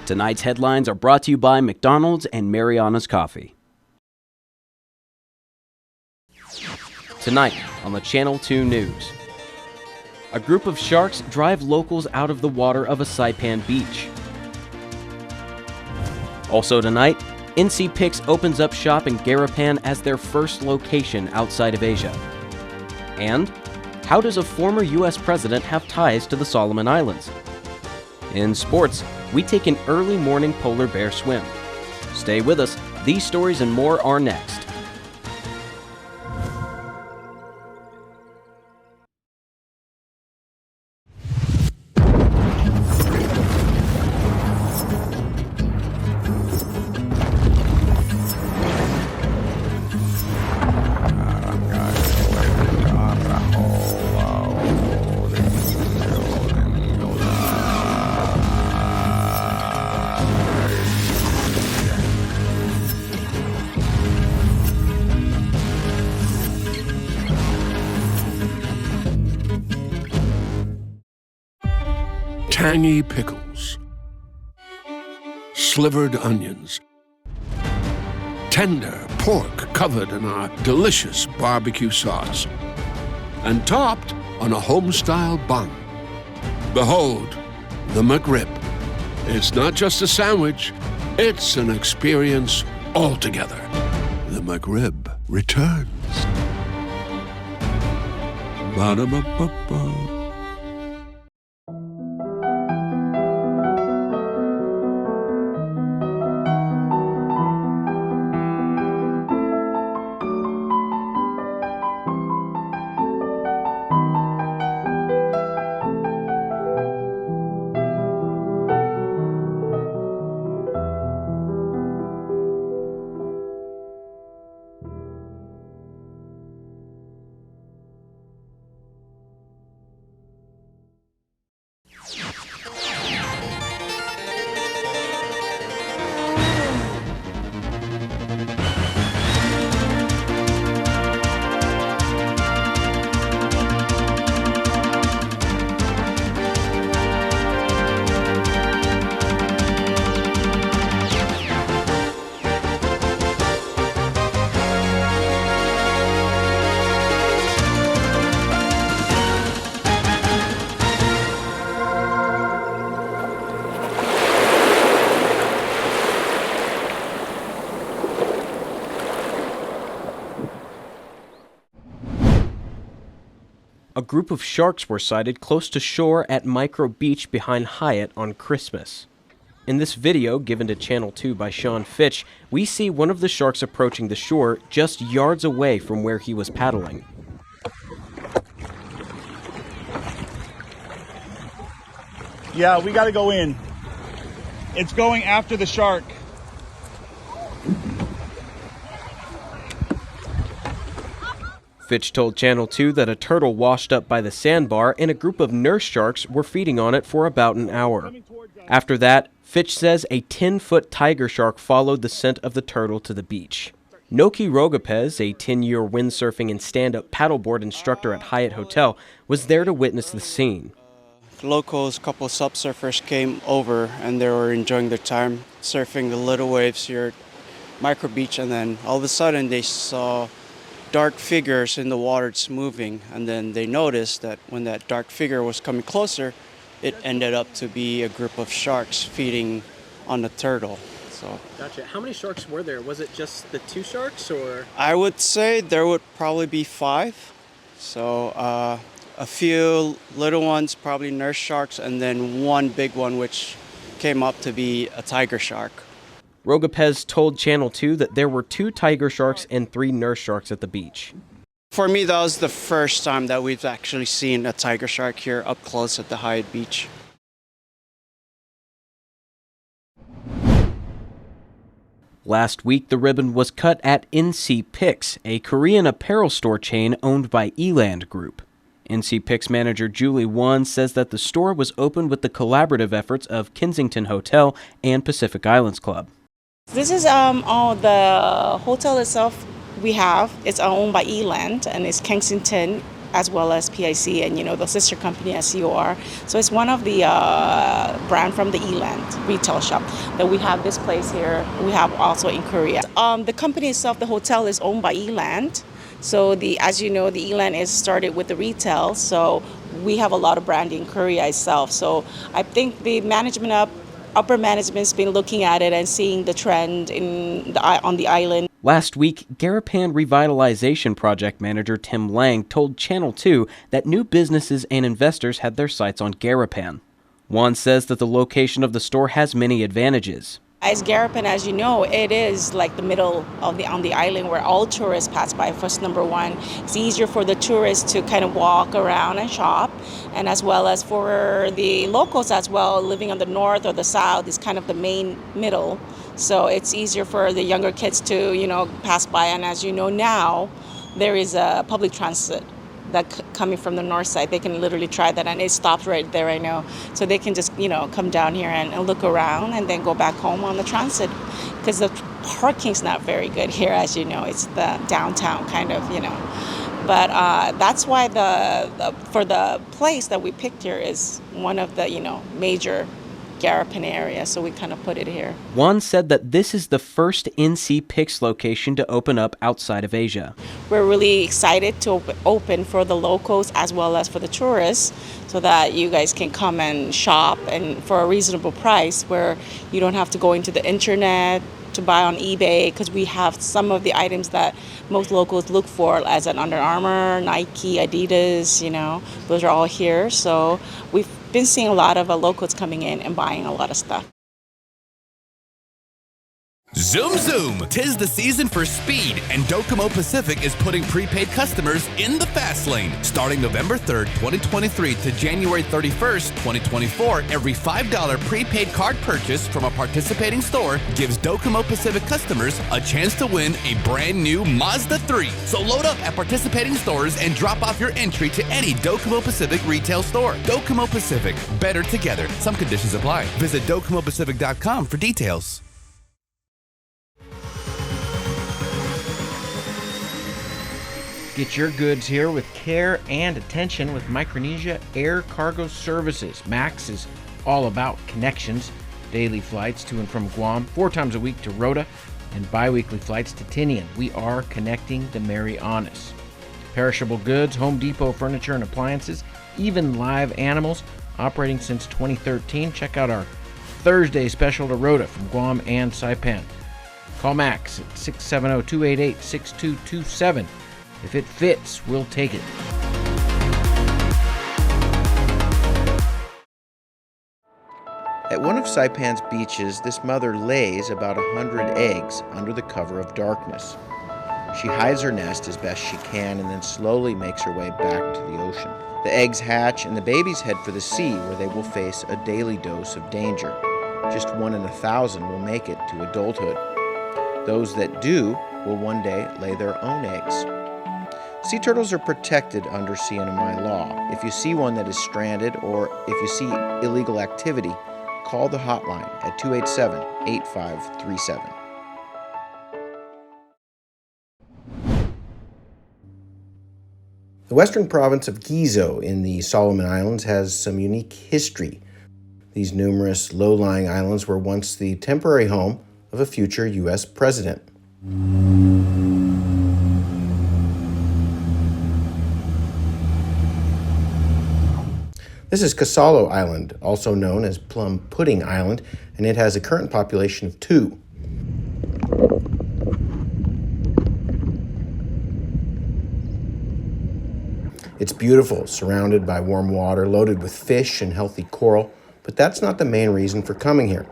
Tonight's headlines are brought to you by McDonald's and Mariana's Coffee. Tonight on the Channel 2 News. A group of sharks drive locals out of the water of a Saipan beach. Also tonight, NC Picks opens up shop in Garapan as their first location outside of Asia. And how does a former U.S. president have ties to the Solomon Islands? In sports, we take an early morning polar bear swim. Stay with us. These stories and more are next. Tangy pickles, slivered onions, tender pork covered in our delicious barbecue sauce, and topped on a home-style bun. Behold, the McRib. It's not just a sandwich, it's an experience altogether. The McRib returns. Ba-da-ba-ba-ba. A group of sharks were sighted close to shore at Micro Beach behind Hyatt on Christmas. In this video, given to Channel 2 by Sean Fitch, we see one of the sharks approaching the shore just yards away from where he was paddling. Yeah, we gotta go in. It's going after the shark. Fitch told Channel 2 that a turtle washed up by the sandbar and a group of nurse sharks were feeding on it for about an hour. After that, Fitch says a 10-foot tiger shark followed the scent of the turtle to the beach. Noki Rogapez, a 10-year windsurfing and stand-up paddleboard instructor at Hyatt Hotel, was there to witness the scene. Locals, a couple subsurfers came over and they were enjoying their time surfing the little waves here at Micro Beach, and then all of a sudden they saw dark figures in the water. It's moving, and then they noticed that when that dark figure was coming closer, it ended up to be a group of sharks feeding on the turtle. So, Gotcha. How many sharks were there? Was it just the 2 sharks, or? I would say there would probably be 5. So a few little ones, probably nurse sharks, and then one big one which came up to be a tiger shark. Rogapez told Channel 2 that there were 2 tiger sharks and 3 nurse sharks at the beach. For me, that was the first time that we've actually seen a tiger shark here up close at the Hyatt Beach. Last week, the ribbon was cut at NC Picks, a Korean apparel store chain owned by Eland Group. NC Picks manager Julie Won says that the store was opened with the collaborative efforts of Kensington Hotel and Pacific Islands Club. This is all the hotel itself we have. It's owned by Eland, and it's Kensington as well as PIC and, the sister company as COR. So it's one of the brand from the Eland retail shop that we have this place here. We have also in Korea. The company itself, the hotel is owned by Eland. So as you know, the Eland is started with the retail. So we have a lot of branding in Korea itself. So I think the upper management's been looking at it and seeing the trend on the island. Last week, Garapan Revitalization Project Manager Tim Lang told Channel 2 that new businesses and investors had their sights on Garapan. Juan says that the location of the store has many advantages. As Garapan, as you know, it is like the middle of on the island where all tourists pass by. First, number one, it's easier for the tourists to kind of walk around and shop, and as well as for the locals as well, living on the north or the south is kind of the main middle. So it's easier for the younger kids to, pass by. And as you know now, there is a public transit that coming from the north side. They can literally try that, and it stops right there, I know. So they can just, come down here and look around and then go back home on the transit, because the parking's not very good here, as you know. It's the downtown kind of, But that's why for the place that we picked here is one of the, major Garapan area, so we kind of put it here. Juan said that this is the first NC Pix location to open up outside of Asia. We're really excited to open for the locals as well as for the tourists, so that you guys can come and shop and for a reasonable price, where you don't have to go into the internet to buy on eBay, because we have some of the items that most locals look for, as an Under Armour, Nike, Adidas, those are all here. So we've been seeing a lot of locals coming in and buying a lot of stuff. Zoom Zoom! 'Tis the season for speed, and Docomo Pacific is putting prepaid customers in the fast lane. Starting November 3rd, 2023 to January 31st, 2024, every $5 prepaid card purchase from a participating store gives Docomo Pacific customers a chance to win a brand new Mazda 3. So load up at participating stores and drop off your entry to any Docomo Pacific retail store. Docomo Pacific, better together. Some conditions apply. Visit DocomoPacific.com for details. Get your goods here with care and attention with Micronesia Air Cargo Services. MAX is all about connections. Daily flights to and from Guam, 4 times a week to Rota, and bi-weekly flights to Tinian. We are connecting the Marianas. Perishable goods, Home Depot furniture and appliances, even live animals, operating since 2013. Check out our Thursday special to Rota from Guam and Saipan. Call Max at 670-288-6227. If it fits, we'll take it. At one of Saipan's beaches, this mother lays about 100 eggs under the cover of darkness. She hides her nest as best she can and then slowly makes her way back to the ocean. The eggs hatch and the babies head for the sea, where they will face a daily dose of danger. Just 1 in 1,000 will make it to adulthood. Those that do will one day lay their own eggs. Sea turtles are protected under CNMI law. If you see one that is stranded, or if you see illegal activity, call the hotline at 287-8537. The western province of Gizo in the Solomon Islands has some unique history. These numerous low-lying islands were once the temporary home of a future U.S. president. This is Kasalo Island, also known as Plum Pudding Island, and it has a current population of 2. It's beautiful, surrounded by warm water, loaded with fish and healthy coral, but that's not the main reason for coming here.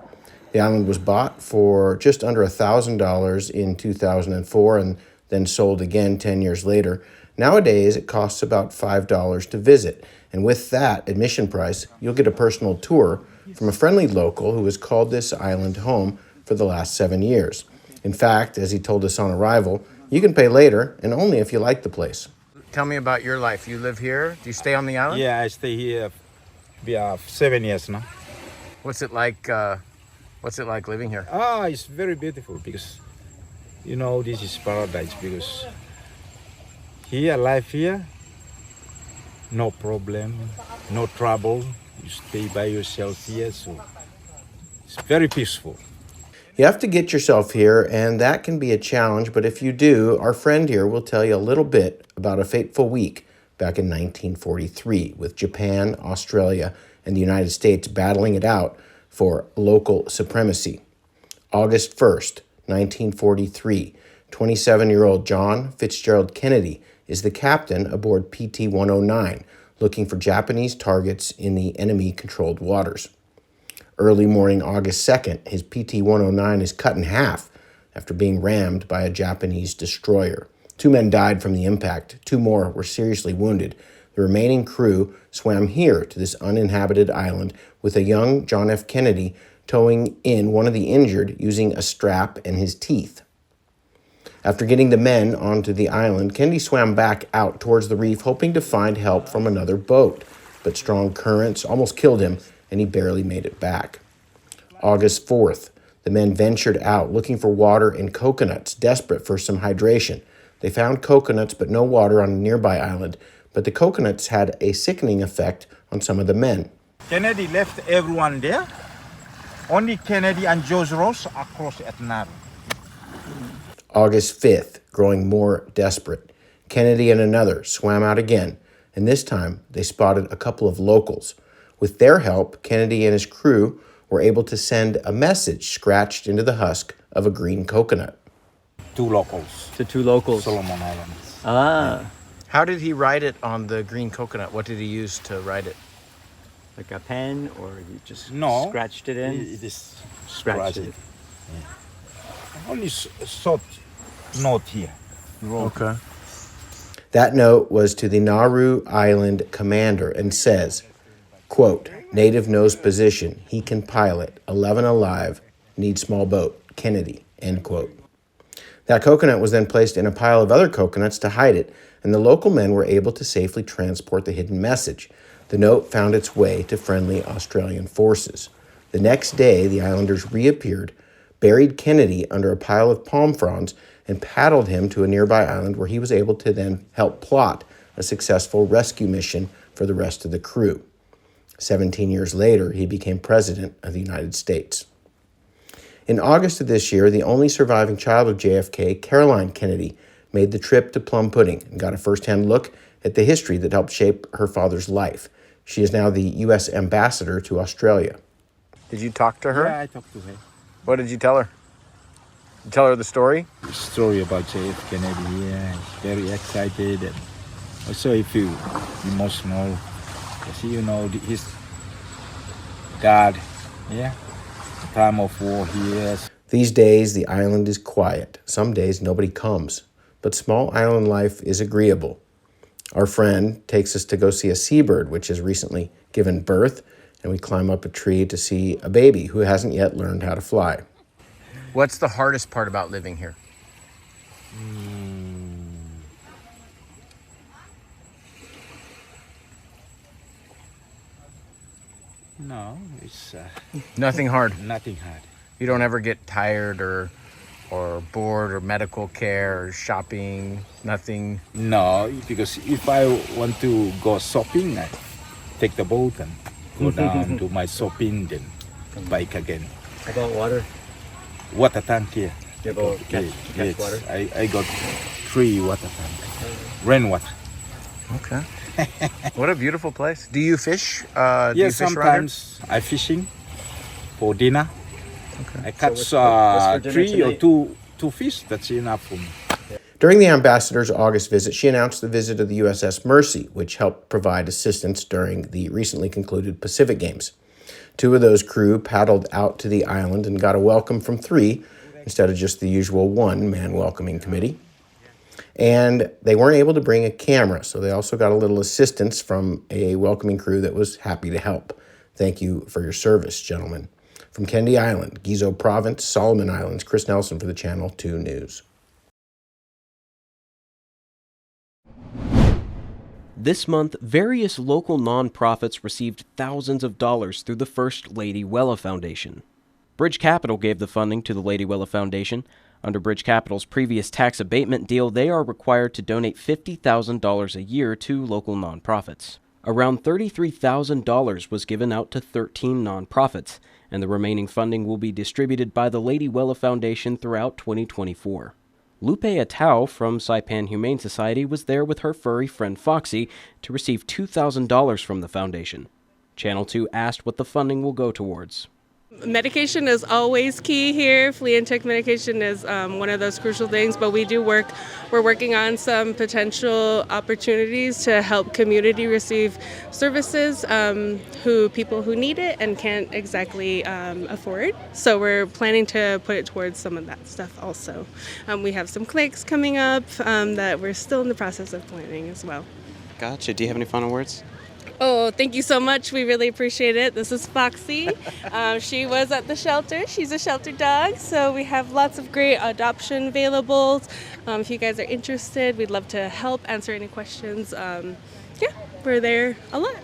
The island was bought for just under $1,000 in 2004 and then sold again 10 years later. Nowadays, it costs about $5 to visit, and with that admission price, you'll get a personal tour from a friendly local who has called this island home for the last 7 years. In fact, as he told us on arrival, you can pay later, and only if you like the place. Tell me about your life. You live here? Do you stay on the island? Yeah, I stay here. We have 7 years now. What's it like living here? It's very beautiful because, this is paradise, because here, life here, No problem, no trouble. You stay by yourself here, so it's very peaceful. You have to get yourself here, and that can be a challenge, but if you do, our friend here will tell you a little bit about a fateful week back in 1943 with Japan, Australia, and the United States battling it out for local supremacy. August 1st, 1943, 27-year-old John Fitzgerald Kennedy is the captain aboard PT-109, looking for Japanese targets in the enemy-controlled waters. Early morning, August 2nd, his PT-109 is cut in half after being rammed by a Japanese destroyer. 2 men died from the impact. 2 more were seriously wounded. The remaining crew swam here to this uninhabited island with a young John F. Kennedy towing in one of the injured using a strap and his teeth. After getting the men onto the island, Kennedy swam back out towards the reef, hoping to find help from another boat. But strong currents almost killed him, and he barely made it back. August 4th, the men ventured out looking for water and coconuts, desperate for some hydration. They found coconuts but no water on a nearby island, but the coconuts had a sickening effect on some of the men. Kennedy left everyone there. Only Kennedy and George Ross across at Naru. August 5th, growing more desperate, Kennedy and another swam out again, and this time they spotted a couple of locals. With their help, Kennedy and his crew were able to send a message scratched into the husk of a green coconut. 2 locals. The 2 locals. Solomon Islands. Ah. How did he write it on the green coconut? What did he use to write it? Like a pen, or you just scratched it in? It is Scratched it. Yeah. Only short note here. Okay. That note was to the Nauru Island commander and says, quote, native knows position, he can pilot, 11 alive, need small boat, Kennedy, end quote. That coconut was then placed in a pile of other coconuts to hide it, and the local men were able to safely transport the hidden message. The note found its way to friendly Australian forces. The next day, the islanders reappeared, buried Kennedy under a pile of palm fronds, and paddled him to a nearby island where he was able to then help plot a successful rescue mission for the rest of the crew. 17 years later, he became president of the United States. In August of this year, the only surviving child of JFK, Caroline Kennedy, made the trip to Plum Pudding and got a first-hand look at the history that helped shape her father's life. She is now the U.S. ambassador to Australia. Did you talk to her? Yeah, I talked to her. What did you tell her? Did you tell her the story? The story about JF Kennedy, yeah, very excited, and also I feel emotional. Because, you know, his dad, yeah, time of war here. These days, the island is quiet. Some days, nobody comes. But small island life is agreeable. Our friend takes us to go see a seabird, which has recently given birth, and we climb up a tree to see a baby who hasn't yet learned how to fly. What's the hardest part about living here? No, it's Nothing hard. nothing hard. You don't ever get tired or bored or medical care or shopping, nothing. No, because if I want to go shopping, I take the boat and go down to my shopping, then bike again. How about water? Water tank here. You go catch Yes, water? I got 3 water tanks. Rainwater. Okay. What a beautiful place. Do you fish? Yes, sometimes I fishing for dinner. Okay. I catch what's for dinner 3 or tonight? 2 fish. That's enough for me. During the ambassador's August visit, she announced the visit of the USS Mercy, which helped provide assistance during the recently concluded Pacific Games. 2 of those crew paddled out to the island and got a welcome from 3 instead of just the usual 1-man welcoming committee. And they weren't able to bring a camera, so they also got a little assistance from a welcoming crew that was happy to help. Thank you for your service, gentlemen. From Kennedy Island, Gizo Province, Solomon Islands, Chris Nelson for the Channel 2 News. This month, various local nonprofits received thousands of dollars through the First Lady Wella Foundation. Bridge Capital gave the funding to the Lady Wella Foundation. Under Bridge Capital's previous tax abatement deal, they are required to donate $50,000 a year to local nonprofits. Around $33,000 was given out to 13 nonprofits, and the remaining funding will be distributed by the Lady Wella Foundation throughout 2024. Lupe Atau from Saipan Humane Society was there with her furry friend Foxy to receive $2,000 from the foundation. Channel 2 asked what the funding will go towards. Medication is always key here. Flea and tick medication is one of those crucial things, but we're working on some potential opportunities to help community receive services people who need it and can't exactly afford. So we're planning to put it towards some of that stuff also. We have some clinics coming up that we're still in the process of planning as well. Gotcha. Do you have any final words? Oh, thank you so much. We really appreciate it. This is Foxy. She was at the shelter. She's a shelter dog, so we have lots of great adoption available. If you guys are interested, we'd love to help answer any questions. We're there a lot.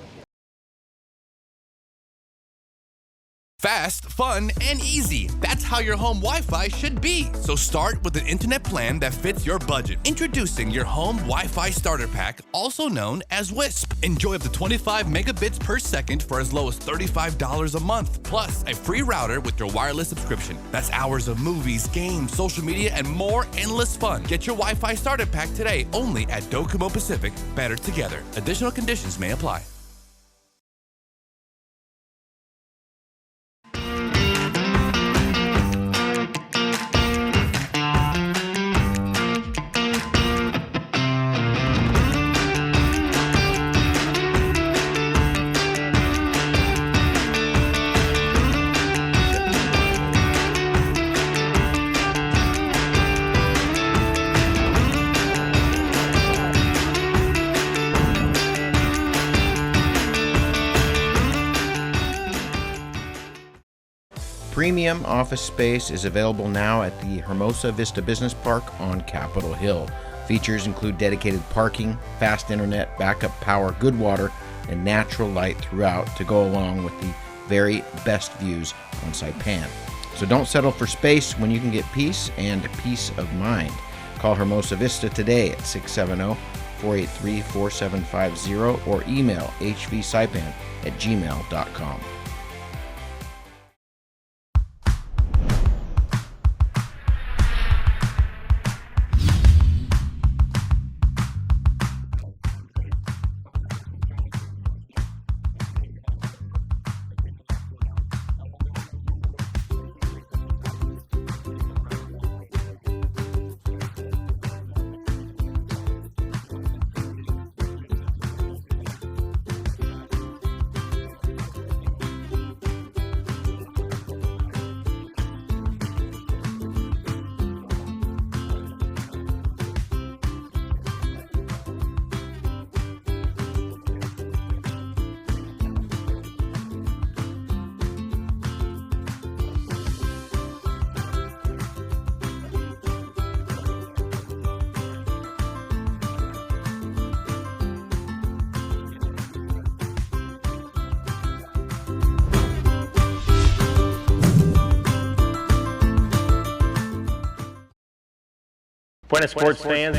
Fast, fun, and easy. That's how your home Wi-Fi should be. So start with an internet plan that fits your budget. Introducing your home Wi-Fi starter pack, also known as WISP. Enjoy up to 25 megabits per second for as low as $35 a month, plus a free router with your wireless subscription. That's hours of movies, games, social media, and more endless fun. Get your Wi-Fi starter pack today only at Docomo Pacific. Better together. Additional conditions may apply. Premium office space is available now at the Hermosa Vista Business Park on Capitol Hill. Features include dedicated parking, fast internet, backup power, good water, and natural light throughout to go along with the very best views on Saipan. So don't settle for space when you can get peace and peace of mind. Call Hermosa Vista today at 670-483-4750 or email hvsaipan@gmail.com. Buenas sports fans.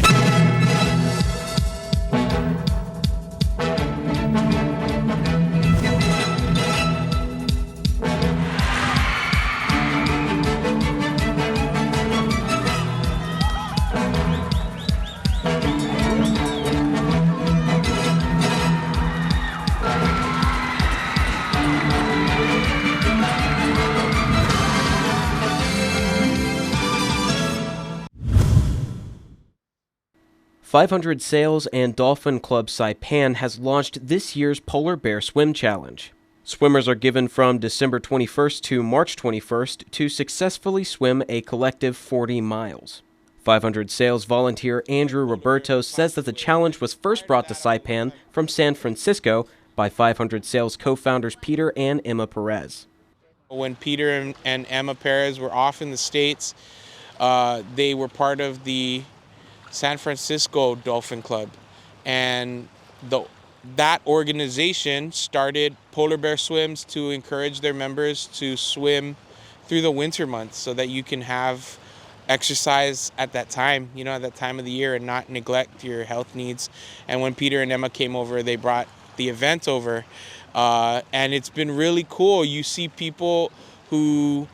.500 Sails and Dolphin Club Saipan has launched this year's Polar Bear Swim Challenge. Swimmers are given from December 21st to March 21st to successfully swim a collective 40 miles. 500 Sails volunteer Andrew Roberto says that the challenge was first brought to Saipan from San Francisco by 500 Sails co-founders Peter and Emma Perez. When Peter and Emma Perez were off in the States, they were part of the San Francisco Dolphin Club, and that organization started Polar Bear Swims to encourage their members to swim through the winter months so that you can have exercise at that time, at that time of the year, and not neglect your health needs. And when Peter and Emma came over, they brought the event over, and it's been really cool. You see people who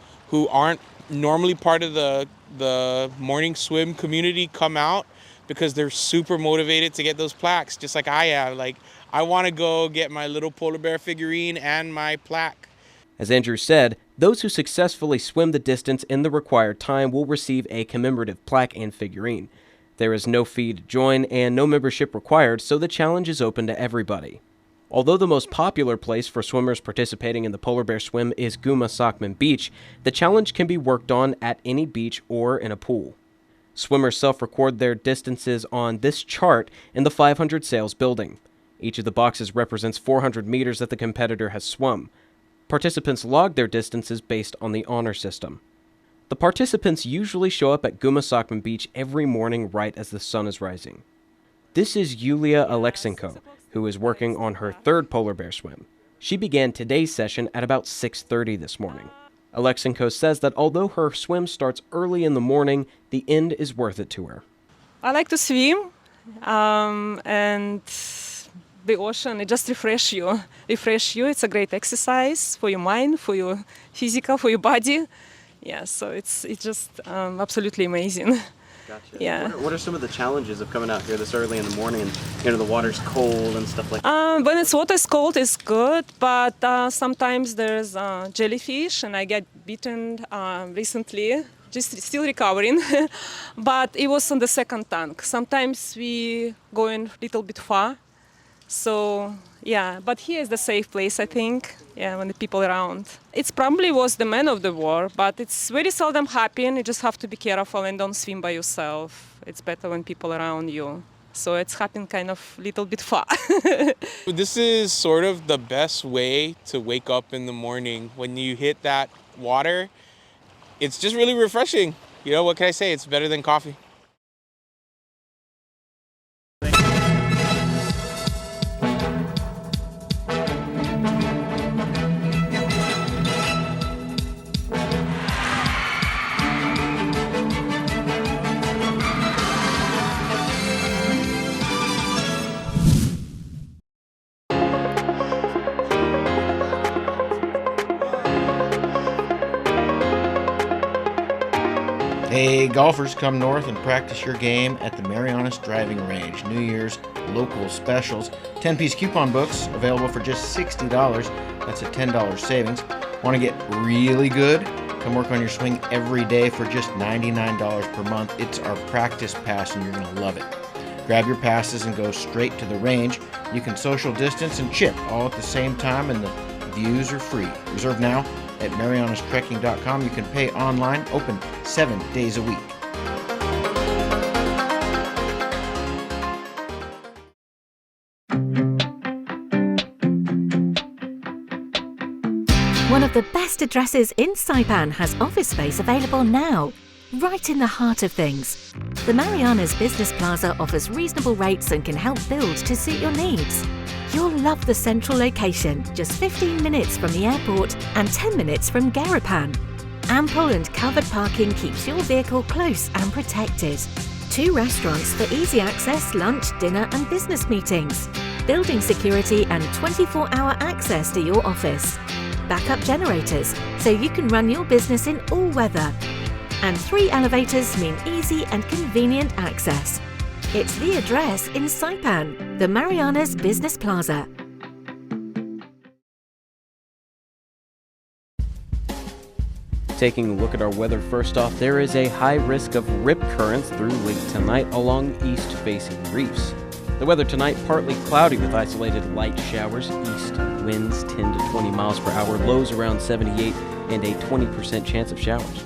aren't normally part of the morning swim community come out because they're super motivated to get those plaques, just like I am. Like, I want to go get my little polar bear figurine and my plaque. As Andrew said, those who successfully swim the distance in the required time will receive a commemorative plaque and figurine. There is no fee to join and no membership required, so the challenge is open to everybody. Although the most popular place for swimmers participating in the polar bear swim is Guma Sakman Beach, the challenge can be worked on at any beach or in a pool. Swimmers self-record their distances on this chart in the 500 Sails building. Each of the boxes represents 400 meters that the competitor has swum. Participants log their distances based on the honor system. The participants usually show up at Guma Sakman Beach every morning right as the sun is rising. This is Yulia Alexenko, who is working on her third polar bear swim. She began today's session at about 6:30 this morning. Alexenko says that although her swim starts early in the morning, the end is worth it to her. I like to swim, and the ocean, it just refresh you. It's a great exercise for your mind, for your physical, for your body. Yeah, so it's just absolutely amazing. Gotcha. Yeah. What are some of the challenges of coming out here this early in the morning and the water's cold and stuff like that? When water is cold, it's good, but sometimes there's jellyfish, and I get bitten recently. Just still recovering, but it was on the second tank. Sometimes we going a little bit far. So, yeah, but here is the safe place, I think, when the people around. It probably was the man of the war, but it's very seldom happen. You just have to be careful and don't swim by yourself. It's better when people around you. So it's happened kind of a little bit far. This is sort of the best way to wake up in the morning. When you hit that water, it's just really refreshing. What can I say? It's better than coffee. Hey, golfers, come north and practice your game at the Marianas Driving Range. New Year's local specials. 10-piece coupon books available for just $60. That's a $10 savings. Want to get really good? Come work on your swing every day for just $99 per month. It's our practice pass and you're going to love it. Grab your passes and go straight to the range. You can social distance and chip all at the same time, and the views are free. Reserve now at marianastrekking.com. You can pay online, open 7 days a week. One of the best addresses in Saipan has office space available now, right in the heart of things. The Marianas Business Plaza offers reasonable rates and can help build to suit your needs. You'll love the central location, just 15 minutes from the airport and 10 minutes from Garapan. Ample and covered parking keeps your vehicle close and protected. 2 restaurants for easy access, lunch, dinner and business meetings. Building security and 24-hour access to your office. Backup generators, so you can run your business in all weather. And 3 elevators mean easy and convenient access. It's the address in Saipan, the Marianas Business Plaza. Taking a look at our weather first off, there is a high risk of rip currents through late tonight along east-facing reefs. The weather tonight, partly cloudy with isolated light showers, east winds 10 to 20 miles per hour, lows around 78, and a 20% chance of showers.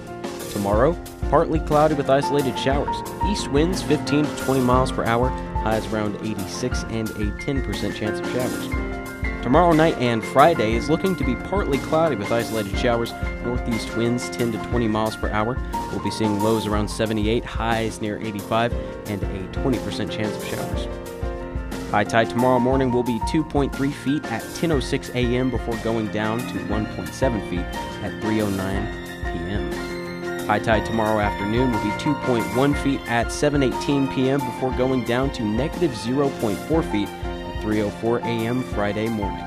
Tomorrow, partly cloudy with isolated showers, east winds 15 to 20 miles per hour, highs around 86, and a 10% chance of showers. Tomorrow night and Friday is looking to be partly cloudy with isolated showers, northeast winds 10 to 20 miles per hour. We'll be seeing lows around 78, highs near 85, and a 20% chance of showers. High tide tomorrow morning will be 2.3 feet at 10:06 a.m. before going down to 1.7 feet at 3:09 p.m. High tide tomorrow afternoon will be 2.1 feet at 7:18 p.m. before going down to negative 0.4 feet at 3:04 a.m. Friday morning.